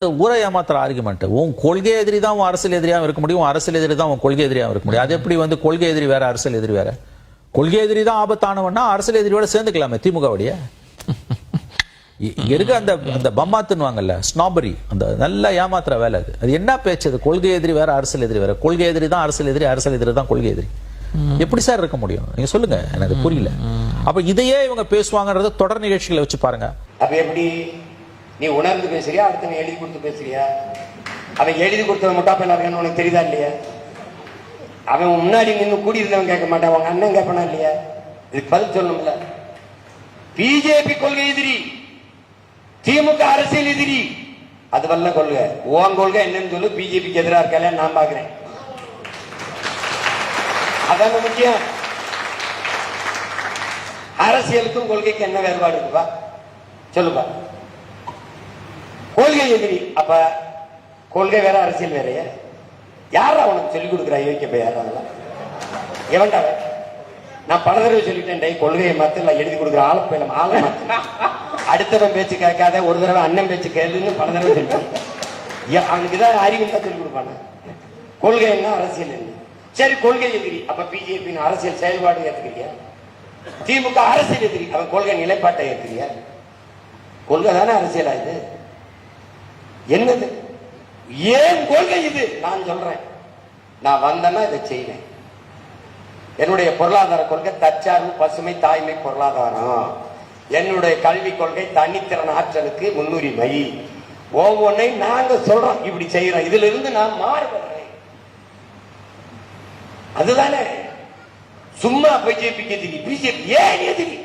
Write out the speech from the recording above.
ஊரை ஏமாத்துற ஆர்குமெண்ட். உன் கொள்கை எதிரி தான் உன் அரசியல் எதிரியாகவும் இருக்க முடியும், அரசியல் எதிரி தான் உன் கொள்கை எதிரியாகவும் இருக்க முடியும். அது எப்படி வந்து கொள்கை எதிரி வேற அரசியல் எதிரி வேற? கொள்கை எதிரி தான் ஆபத்தானவன்னா அரசியல் எதிரியோட சேர்ந்துக்கலாமே திமுகவுடைய. இருக்க அந்த அந்த பம்மாத்துன்னுவாங்கல்ல, ஸ்னாபரி, அந்த நல்லா ஏமாத்துற வேலை அது. அது என்ன பேச்சு? அது கொள்கை எதிரி வேற அரசியல் எதிரி வேற. கொள்கை எதிரி தான் அரசியல் எதிரி, அரசியல் எதிரி தான் கொள்கை எதிரி. எப்படி சார் இருக்க முடியும்? நீங்க சொல்லுங்க, எனக்கு புரியல. அப்ப இதையே இவங்க பேசுவாங்கன்றத தொடர் நிகழ்ச்சிகளை வச்சு பாருங்க. அப்ப எப்படி நீ உணர்ந்து பேசுறியா, அடுத்தவன் எழுதி கொடுத்து பேசுறியா? அவன் எழுதி கொடுத்தவன் முட்டாப்பையில இருக்கான்னு உனக்கு தெரியுதா இல்லையா? அவன் முன்னாடி நின்று கூடியிருந்தவன் கேட்க மாட்டான், அவங்க அண்ணன் கேட்பானா இல்லையா? இதுக்கு பதில் சொல்லணும்ல. பிஜேபி கொள்கை எதிரி, திமுக அரசியல் எதிரி, அது வல்ல கொள்கை. உன் கொள்கை என்னன்னு சொல்லு. பிஜேபிக்கு எதிராக இருக்கல நான் பாக்குறேன். அதான முக்கியம். அரசியலுக்கும் கொள்கைக்கு என்ன வேறுபாடு இருக்குப்பா சொல்லுப்பா. கொள்கை எதிரி, அப்ப கொள்கை வேற அரசியல் வேறையா? யாரா உனக்கு சொல்லிக் கொடுக்குற யோசிக்க யாரா? எவன்டா? நான் பல தடவை சொல்லிட்டேன், கொள்கையை மாத்திர எழுதி கொடுக்குற ஆளை போய் நம்ம ஆளை மாத்த. அடுத்தவன் பேச்சு கேட்காத, ஒரு தடவை அண்ணன் பேச்சு கேளுன்னு பல தடவை சொல்லிட்டேன். அவனுக்குதான் அறிவு தான் சொல்லிக் கொடுப்பான. கொள்கை என்ன, அரசியல் என்ன? சரி, கொள்கை எதிரி, அப்ப பிஜேபி அரசியல் செயல்பாடு ஏத்துக்கிறியா? திமுக அரசியல் எதிரி, அவன் கொள்கை நிலைப்பாட்டை ஏத்துக்கிறியா? கொள்கை தானே அரசியலா இது? என்னது ஏன் கொள்கை இது? நான் சொல்றேன், நான் வந்தேன்னா இதை செய்வேன். என்னுடைய பொருளாதார கொள்கை தற்சார்பு, பசுமை, தாய்மை பொருளாதாரம். என்னுடைய கல்வி கொள்கை தனித்திறன் ஆற்றலுக்கு முன்னுரிமை. ஒவ்வொன்றை நாங்க சொல்றோம், இப்படி செய்யறோம். இதுல இருந்து நான் மாறுபடுறேன். அதுதானே. சும்மா பிஜேபிக்கு எதிரி. பிஜேபி ஏன் எதிரி?